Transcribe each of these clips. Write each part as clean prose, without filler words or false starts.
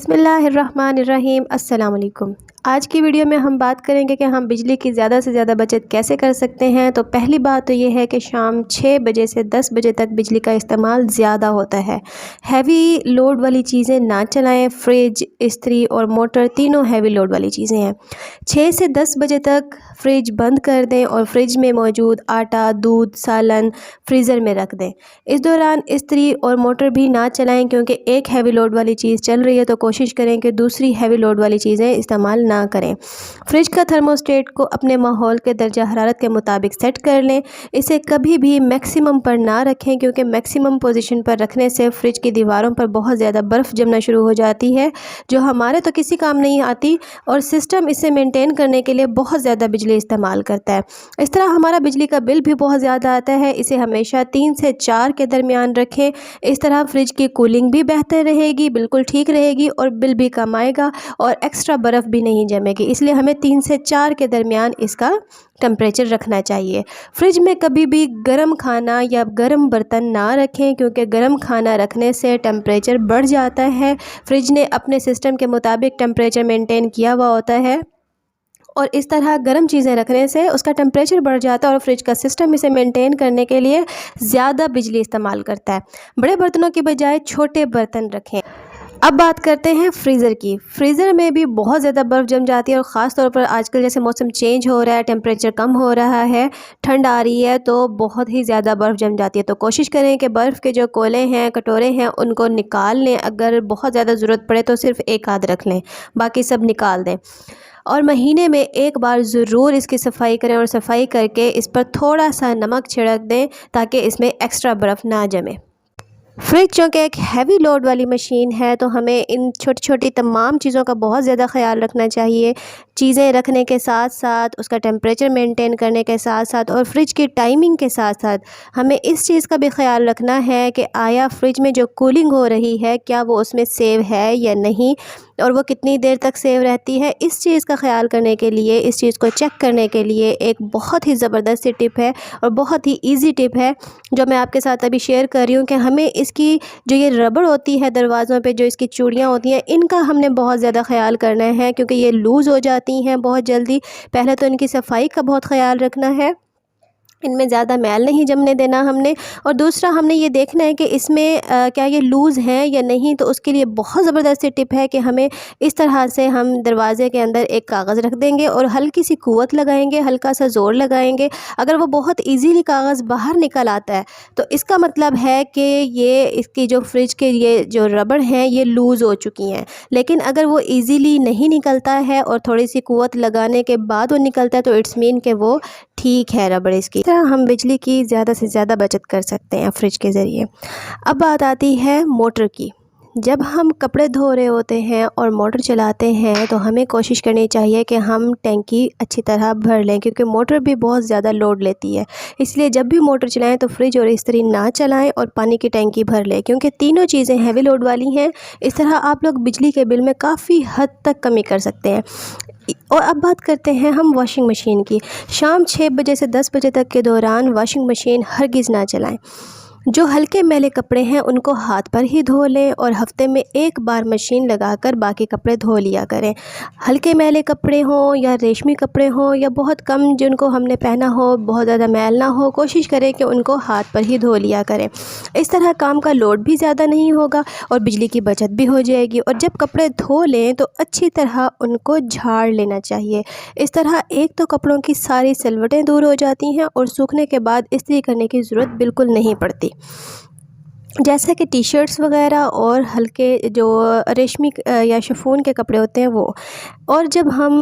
बिस्मिल्लाहिर्रहमानिर्रहीम अस्सलाम वालेकुम। आज की वीडियो में हम बात करेंगे कि हम बिजली की ज़्यादा से ज़्यादा बचत कैसे कर सकते हैं। तो पहली बात तो ये है कि शाम 6 बजे से 10 बजे तक बिजली का इस्तेमाल ज़्यादा होता है। हैवी लोड वाली चीज़ें ना चलाएं। फ्रिज, इस्त्री और मोटर तीनों हैवी लोड वाली चीज़ें हैं। 6 से 10 बजे तक फ्रिज बंद कर दें और फ्रिज में मौजूद आटा, दूध, सालन फ्रीज़र में रख दें। इस दौरान इस्त्री और मोटर भी ना चलाएं, क्योंकि एक हैवी लोड वाली चीज़ चल रही है तो कोशिश करें कि दूसरी हैवी लोड वाली चीज़ें इस्तेमाल ना करें। फ्रिज का थर्मोस्टेट को अपने माहौल के दर्जा हरारत के मुताबिक सेट कर लें। इसे कभी भी मैक्सिमम पर ना रखें, क्योंकि मैक्सिमम पोजीशन पर रखने से फ्रिज की दीवारों पर बहुत ज़्यादा बर्फ़ जमना शुरू हो जाती है, जो हमारे तो किसी काम नहीं आती और सिस्टम इसे मेंटेन करने के लिए बहुत ज़्यादा बिजली इस्तेमाल करता है। इस तरह हमारा बिजली का बिल भी बहुत ज़्यादा आता है। इसे हमेशा 3 से 4 के दरमियान रखें। इस तरह फ्रिज की कूलिंग भी बेहतर रहेगी, बिल्कुल ठीक रहेगी और बिल भी कम आएगा और एक्स्ट्रा बर्फ़ भी नहीं जमेगी। इसलिए हमें 3 से 4 के दरमियान इसका टेम्परेचर रखना चाहिए। फ्रिज में कभी भी गर्म खाना या गर्म बर्तन ना रखें, क्योंकि गर्म खाना रखने से टेम्परेचर बढ़ जाता है। फ्रिज ने अपने सिस्टम के मुताबिक टेम्परेचर मेंटेन किया हुआ होता है और इस तरह गर्म चीज़ें रखने से उसका टेम्परेचर बढ़ जाता है और फ्रिज का सिस्टम इसे मेंटेन करने के लिए ज़्यादा बिजली इस्तेमाल करता है। बड़े बर्तनों की बजाय छोटे बर्तन रखें। अब बात करते हैं फ्रीज़र की। फ्रीज़र में भी बहुत ज़्यादा बर्फ़ जम जाती है और ख़ास तौर पर आजकल जैसे मौसम चेंज हो रहा है, टेम्परेचर कम हो रहा है, ठंड आ रही है, तो बहुत ही ज़्यादा बर्फ़ जम जाती है। तो कोशिश करें कि बर्फ़ के जो कोले हैं, कटोरे हैं, उनको निकाल लें। अगर बहुत ज़्यादा ज़रूरत पड़े तो सिर्फ़ एक आध रख लें, बाकी सब निकाल दें। और महीने में एक बार ज़रूर इसकी सफाई करें और सफाई करके इस पर थोड़ा सा नमक छिड़क दें, ताकि इसमें एक्स्ट्रा बर्फ़ ना जमे। फ्रिज चूँकि एक हैवी लोड वाली मशीन है, तो हमें इन छोटी छोटी तमाम चीज़ों का बहुत ज़्यादा ख्याल रखना चाहिए। चीज़ें रखने के साथ साथ, उसका टेम्परेचर मेंटेन करने के साथ साथ और फ्रिज की टाइमिंग के साथ साथ हमें इस चीज़ का भी ख्याल रखना है कि आया फ्रिज में जो कूलिंग हो रही है, क्या वो उसमें सेव है या नहीं, और वो कितनी देर तक सेव रहती है। इस चीज़ का ख्याल करने के लिए, इस चीज़ को चेक करने के लिए एक बहुत ही ज़बरदस्त सी टिप है और बहुत ही ईजी टिप है जो मैं आपके साथ अभी शेयर कर रही हूँ कि हमें इसकी जो ये रबड़ होती है दरवाज़ों पे, जो इसकी चूड़ियाँ होती हैं, इनका हमने बहुत ज़्यादा ख्याल करना है, क्योंकि ये लूज़ हो जाती हैं बहुत जल्दी। पहले तो इनकी सफाई का बहुत ख्याल रखना है, इनमें ज़्यादा मैल नहीं जमने देना हमने, और दूसरा हमने ये देखना है कि इसमें क्या ये लूज़ हैं या नहीं। तो उसके लिए बहुत ज़बरदस्त टिप है कि हमें इस तरह से हम दरवाज़े के अंदर एक कागज़ रख देंगे और हल्की सी कुव्वत लगाएंगे, हल्का सा ज़ोर लगाएंगे। अगर वो बहुत ईजीली कागज़ बाहर निकल आता है तो इसका मतलब है कि ये इसकी जो फ्रिज के ये जो रबड़ हैं ये लूज़ हो चुकी हैं। लेकिन अगर वो ईज़िली नहीं निकलता है और थोड़ी सी कुव्वत लगाने के बाद वो निकलता है, तो इट्स मीन कि वो ठीक है रबड़ इसकी। तरह हम बिजली की ज़्यादा से ज़्यादा बचत कर सकते हैं फ्रिज के ज़रिए। अब बात आती है मोटर की। जब हम कपड़े धो रहे होते हैं और मोटर चलाते हैं, तो हमें कोशिश करनी चाहिए कि हम टैंकी अच्छी तरह भर लें, क्योंकि मोटर भी बहुत ज़्यादा लोड लेती है। इसलिए जब भी मोटर चलाएं तो फ्रिज और इस्त्री ना चलाएं और पानी की टैंकी भर लें, क्योंकि तीनों चीज़ें हैवी लोड वाली हैं। इस तरह आप लोग बिजली के बिल में काफ़ी हद तक कमी कर सकते हैं। और अब बात करते हैं हम वॉशिंग मशीन की। शाम 6 बजे से 10 बजे तक के दौरान वॉशिंग मशीन हरगिज़ ना चलाएं। जो हल्के मैले कपड़े हैं उनको हाथ पर ही धो लें और हफ्ते में एक बार मशीन लगाकर बाकी कपड़े धो लिया करें। हल्के मैले कपड़े हों या रेशमी कपड़े हों या बहुत कम जिनको हमने पहना हो, बहुत ज़्यादा मैल ना हो, कोशिश करें कि उनको हाथ पर ही धो लिया करें। इस तरह काम का लोड भी ज़्यादा नहीं होगा और बिजली की बचत भी हो जाएगी। और जब कपड़े धो लें तो अच्छी तरह उनको झाड़ लेना चाहिए। इस तरह एक तो कपड़ों की सारी सिलवटें दूर हो जाती हैं और सूखने के बाद इस्त्री करने की ज़रूरत बिल्कुल नहीं पड़ती। जैसे कि टी शर्ट्स वगैरह और हल्के जो रेशमी या शिफॉन के कपड़े होते हैं वो। और जब हम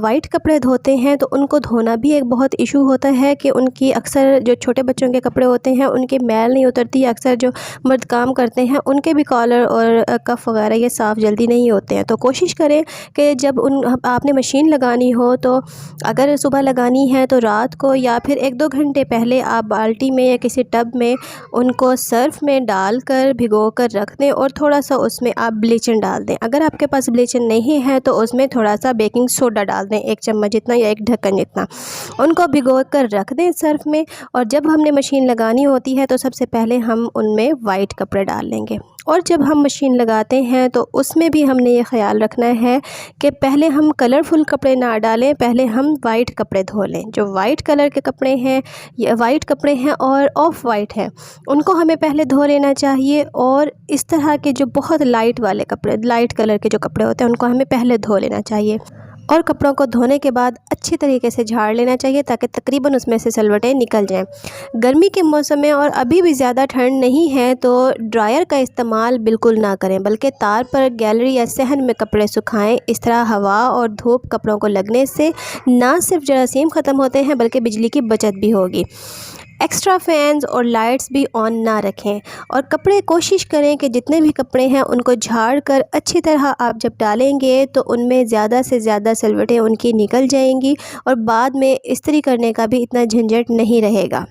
वाइट कपड़े धोते हैं तो उनको धोना भी एक बहुत इशू होता है कि उनकी अक्सर जो छोटे बच्चों के कपड़े होते हैं उनकी मैल नहीं उतरती। अक्सर जो मर्द काम करते हैं उनके भी कॉलर और कफ वगैरह ये साफ़ जल्दी नहीं होते हैं। तो कोशिश करें कि जब आपने मशीन लगानी हो, तो अगर सुबह लगानी है तो रात को या फिर 1-2 घंटे पहले आप बाल्टी में या किसी टब में उनको सर्फ़ में में डालकर भिगोकर रख दें और थोड़ा सा उसमें आप ब्लीचिंग डाल दें। अगर आपके पास ब्लीचिंग नहीं है तो उसमें थोड़ा सा बेकिंग सोडा डाल दें, 1 चम्मच जितना या 1 ढक्कन जितना। उनको भिगोकर रख दें सर्फ में, और जब हमने मशीन लगानी होती है तो सबसे पहले हम उनमें वाइट कपड़े डाल लेंगे। और जब हम मशीन लगाते हैं तो उसमें भी हमने ये ख्याल रखना है कि पहले हम कलरफुल कपड़े ना डालें, पहले हम वाइट कपड़े धो लें। जो वाइट कलर के कपड़े हैं, ये वाइट कपड़े हैं और ऑफ वाइट हैं, उनको हमें पहले धो लेना चाहिए। और इस तरह के जो बहुत लाइट वाले कपड़े, लाइट कलर के जो कपड़े होते हैं, उनको हमें पहले धो लेना चाहिए। और कपड़ों को धोने के बाद अच्छी तरीके से झाड़ लेना चाहिए ताकि तकरीबन उसमें से सलवटें निकल जाएं। गर्मी के मौसम में और अभी भी ज़्यादा ठंड नहीं है तो ड्रायर का इस्तेमाल बिल्कुल ना करें, बल्कि तार पर, गैलरी या सहन में कपड़े सुखाएं। इस तरह हवा और धूप कपड़ों को लगने से ना सिर्फ जरासीम ख़त्म होते हैं बल्कि बिजली की बचत भी होगी। एक्स्ट्रा फैंस और लाइट्स भी ऑन ना रखें, और कपड़े कोशिश करें कि जितने भी कपड़े हैं उनको झाड़ कर अच्छी तरह आप जब डालेंगे तो उनमें ज़्यादा से ज़्यादा सलवटें उनकी निकल जाएंगी और बाद में इस्त्री करने का भी इतना झंझट नहीं रहेगा।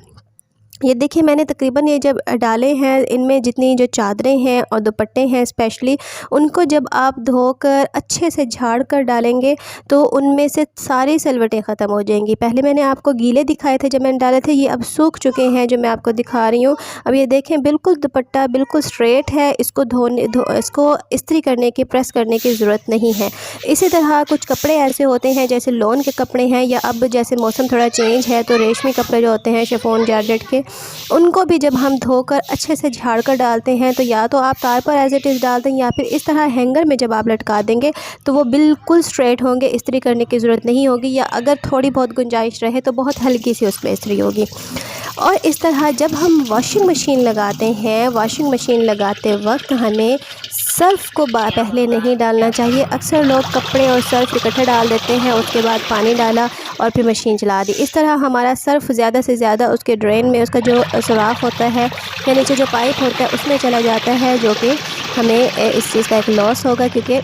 ये देखिए, मैंने तकरीबन ये जब डाले हैं, इनमें जितनी जो चादरें हैं और दुपट्टे हैं स्पेशली, उनको जब आप धोकर अच्छे से झाड़ कर डालेंगे तो उनमें से सारी सलवटें ख़त्म हो जाएंगी। पहले मैंने आपको गीले दिखाए थे जब मैंने डाले थे, ये अब सूख चुके हैं जो मैं आपको दिखा रही हूँ। अब ये देखें, बिल्कुल दुपट्टा बिल्कुल स्ट्रेट है, इसको इसको इस्त्री करने की, प्रेस करने की ज़रूरत नहीं है। इसी तरह कुछ कपड़े ऐसे होते हैं जैसे लॉन के कपड़े हैं, या अब जैसे मौसम थोड़ा चेंज है तो रेशमी कपड़े जो होते हैं शिफॉन जॉर्जेट के, उनको भी जब हम धोकर अच्छे से झाड़ कर डालते हैं तो या तो आप तार पर एज इट इज़ डाल दें, या फिर इस तरह हैंगर में जब आप लटका देंगे तो वो बिल्कुल स्ट्रेट होंगे, इस्त्री करने की ज़रूरत नहीं होगी, या अगर थोड़ी बहुत गुंजाइश रहे तो बहुत हल्की सी उस पर इस्त्री होगी। और इस तरह जब हम वॉशिंग मशीन लगाते हैं, वॉशिंग मशीन लगाते वक्त हमें सर्फ़ को पहले नहीं डालना चाहिए। अक्सर लोग कपड़े और सर्फ़ इकट्ठे डाल देते हैं, उसके बाद पानी डाला और फिर मशीन चला दी। इस तरह हमारा सर्फ़ ज़्यादा से ज़्यादा उसके ड्रेन में, उसका जो सुराख होता है या नीचे जो पाइप होता है उसमें चला जाता है, जो कि हमें इस चीज़ का एक लॉस होगा क्योंकि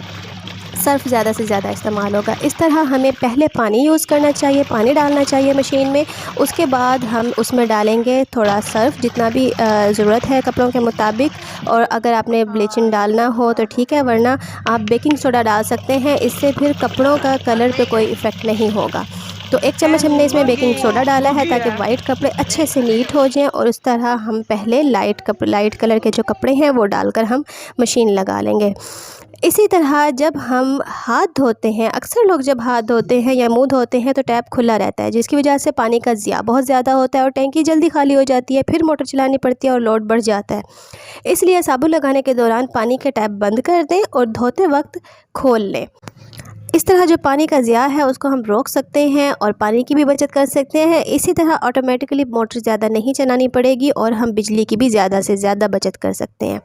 सर्फ़ ज़्यादा से ज़्यादा इस्तेमाल होगा। इस तरह हमें पहले पानी यूज़ करना चाहिए, पानी डालना चाहिए मशीन में, उसके बाद हम उसमें डालेंगे थोड़ा सर्फ़ जितना भी ज़रूरत है कपड़ों के मुताबिक। और अगर आपने ब्लीचिंग डालना हो तो ठीक है, वरना आप बेकिंग सोडा डाल सकते हैं, इससे फिर कपड़ों का कलर पे कोई इफ़ेक्ट नहीं होगा। तो 1 चम्मच हमने इसमें बेकिंग सोडा डाला है ताकि वाइट कपड़े अच्छे से नीट हो जाएं। और उस तरह हम पहले लाइट कलर के जो कपड़े हैं वो डालकर हम मशीन लगा लेंगे। इसी तरह जब हम हाथ धोते हैं, अक्सर लोग जब हाथ धोते हैं या मुंह धोते हैं तो टैप खुला रहता है, जिसकी वजह से पानी का ज़िया बहुत ज़्यादा होता है और टैंकी जल्दी खाली हो जाती है, फिर मोटर चलानी पड़ती है और लोड बढ़ जाता है। इसलिए साबुन लगाने के दौरान पानी के टैप बंद कर दें और धोते वक्त खोल लें। इस तरह जो पानी का ज़िया है उसको हम रोक सकते हैं और पानी की भी बचत कर सकते हैं। इसी तरह ऑटोमेटिकली मोटर ज़्यादा नहीं चलानी पड़ेगी और हम बिजली की भी ज़्यादा से ज़्यादा बचत कर सकते हैं।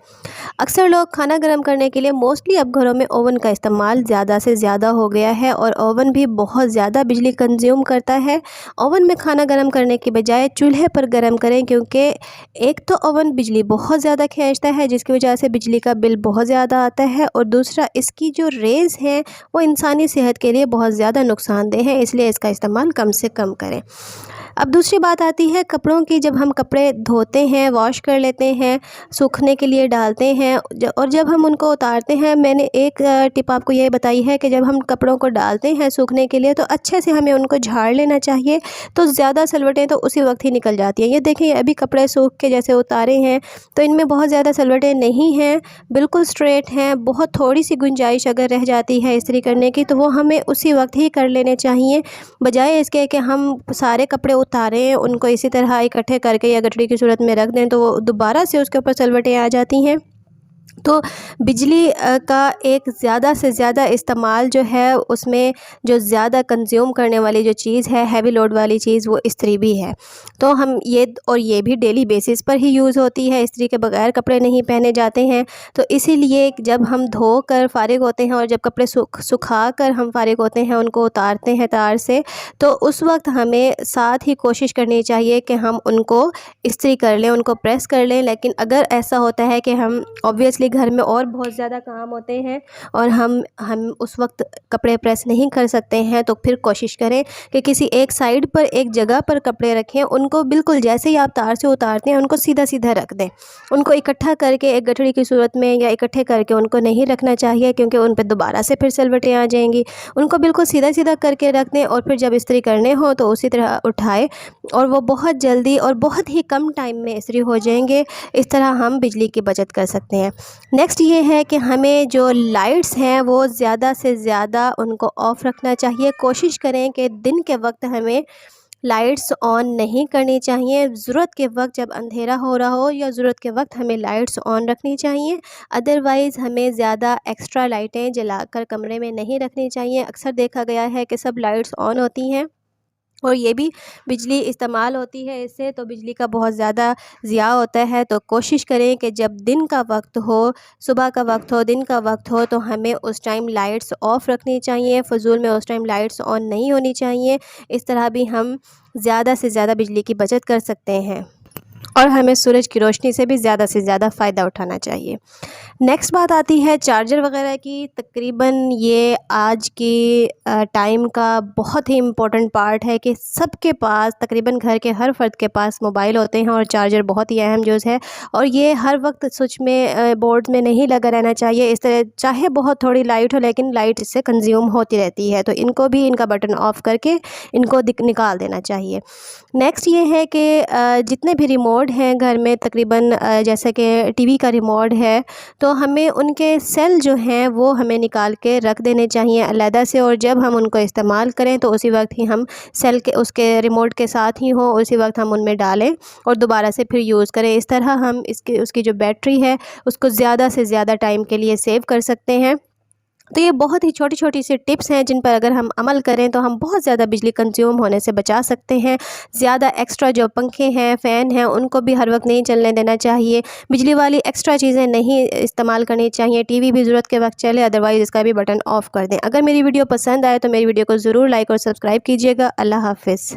अक्सर लोग खाना गर्म करने के लिए मोस्टली अब घरों में ओवन का इस्तेमाल ज़्यादा से ज़्यादा हो गया है और ओवन भी बहुत ज़्यादा बिजली कंज्यूम करता है। ओवन में खाना गर्म करने की बजाय चूल्हे पर गर्म करें, क्योंकि एक तो ओवन बिजली बहुत ज़्यादा खींचता है जिसकी वजह से बिजली का बिल बहुत ज़्यादा आता है, और दूसरा इसकी जो रेज़ हैं वो इंसानी सेहत के लिए बहुत ज़्यादा नुकसानदेह है, इसलिए इसका इस्तेमाल कम से कम करें। अब दूसरी बात आती है कपड़ों की। जब हम कपड़े धोते हैं, वॉश कर लेते हैं, सूखने के लिए डालते हैं और जब हम उनको उतारते हैं, मैंने एक टिप आपको ये बताई है कि जब हम कपड़ों को डालते हैं सूखने के लिए तो अच्छे से हमें उनको झाड़ लेना चाहिए, तो ज़्यादा सलवटें तो उसी वक्त ही निकल जाती हैं। ये देखिए, अभी कपड़े सूख के जैसे उतारे हैं तो इनमें बहुत ज़्यादा सलवटें नहीं हैं, बिल्कुल स्ट्रेट हैं। बहुत थोड़ी सी गुंजाइश अगर रह जाती है इस्त्री करने की तो वो हमें उसी वक्त ही कर लेने चाहिए, बजाय इसके कि हम सारे कपड़े उतारें, उनको इसी तरह इकट्ठे करके या गठरी की सूरत में रख दें तो वो दोबारा से उसके ऊपर सलवटें आ जाती हैं। तो बिजली का एक ज़्यादा से ज़्यादा इस्तेमाल जो है, उसमें जो ज़्यादा कंज्यूम करने वाली जो चीज़ है, हैवी लोड वाली चीज़, वो इस्त्री भी है। तो हम ये भी डेली बेसिस पर ही यूज़ होती है, इस्त्री के बगैर कपड़े नहीं पहने जाते हैं। तो इसीलिए जब हम धो कर फ़ारिग होते हैं और जब कपड़े सुखा कर हम फ़ारिग होते हैं, उनको उतारते हैं तार से, तो उस वक्त हमें साथ ही कोशिश करनी चाहिए कि हम उनको इस्त्री कर लें, उनको प्रेस कर लें। लेकिन अगर ऐसा होता है कि हम ऑब्वियसली घर में और बहुत ज़्यादा काम होते हैं और हम उस वक्त कपड़े प्रेस नहीं कर सकते हैं, तो फिर कोशिश करें कि किसी एक साइड पर एक जगह पर कपड़े रखें। उनको बिल्कुल जैसे ही आप तार से उतारते हैं उनको सीधा सीधा रख दें। उनको इकट्ठा करके एक गठरी की सूरत में या इकट्ठे करके उनको नहीं रखना चाहिए, क्योंकि उन पर दोबारा से फिर सिलवटें आ जाएंगी। उनको बिल्कुल सीधा सीधा करके रख दें और फिर जब इस्त्री करने हो तो उसी तरह उठाए और वो बहुत जल्दी और बहुत ही कम टाइम में इस्त्री हो जाएंगे। इस तरह हम बिजली की बचत कर सकते हैं। नेक्स्ट ये है कि हमें जो लाइट्स हैं वो ज़्यादा से ज़्यादा उनको ऑफ़ रखना चाहिए। कोशिश करें कि दिन के वक्त हमें लाइट्स ऑन नहीं करनी चाहिए। ज़रूरत के वक्त जब अंधेरा हो रहा हो या ज़रूरत के वक्त हमें लाइट्स ऑन रखनी चाहिए। अदरवाइज़ हमें ज़्यादा एक्स्ट्रा लाइटें जलाकर कमरे में नहीं रखनी चाहिए। अक्सर देखा गया है कि सब लाइट्स ऑन होती हैं और ये भी बिजली इस्तेमाल होती है इससे, तो बिजली का बहुत ज़्यादा ज़िया होता है। तो कोशिश करें कि जब दिन का वक्त हो, सुबह का वक्त हो, दिन का वक्त हो, तो हमें उस टाइम लाइट्स ऑफ़ रखनी चाहिए। फ़ुज़ूल में उस टाइम लाइट्स ऑन नहीं होनी चाहिए। इस तरह भी हम ज़्यादा से ज़्यादा बिजली की बचत कर सकते हैं और हमें सूरज की रोशनी से भी ज़्यादा से ज़्यादा फ़ायदा उठाना चाहिए। नेक्स्ट बात आती है चार्जर वगैरह की। तकरीबन ये आज की टाइम का बहुत ही इम्पोर्टेंट पार्ट है कि सबके पास, तकरीबन घर के हर फ़र्द के पास मोबाइल होते हैं और चार्जर बहुत ही अहम जुज़ है और ये हर वक्त स्विच में बोर्ड में नहीं लगा रहना चाहिए। इस तरह चाहे बहुत थोड़ी लाइट हो लेकिन लाइट इससे कंज्यूम होती रहती है, तो इनको भी इनका बटन ऑफ़ करके इनको निकाल देना चाहिए। नेक्स्ट ये है कि जितने भी रिमोट हैं घर में, तकरीबन जैसे कि टीवी का रिमोट है, तो हमें उनके सेल जो हैं वो हमें निकाल के रख देने चाहिए अलहदा से, और जब हम उनको इस्तेमाल करें तो उसी वक्त ही हम सेल के उसके रिमोट के साथ ही हो उसी वक्त हम उनमें डालें और दोबारा से फिर यूज़ करें। इस तरह हम उसकी जो बैटरी है उसको ज़्यादा से ज़्यादा टाइम के लिए सेव कर सकते हैं। तो ये बहुत ही छोटी छोटी सी टिप्स हैं जिन पर अगर हम अमल करें तो हम बहुत ज़्यादा बिजली कंज्यूम होने से बचा सकते हैं। ज़्यादा एक्स्ट्रा जो पंखे हैं, फ़ैन हैं, उनको भी हर वक्त नहीं चलने देना चाहिए। बिजली वाली एक्स्ट्रा चीज़ें नहीं इस्तेमाल करनी चाहिए। टीवी भी ज़रूरत के वक्त चले, अदरवाइज़ इसका भी बटन ऑफ़ कर दें। अगर मेरी वीडियो पसंद आए तो मेरी वीडियो को ज़रूर लाइक और सब्सक्राइब कीजिएगा। अल्लाह हाफ़िज़।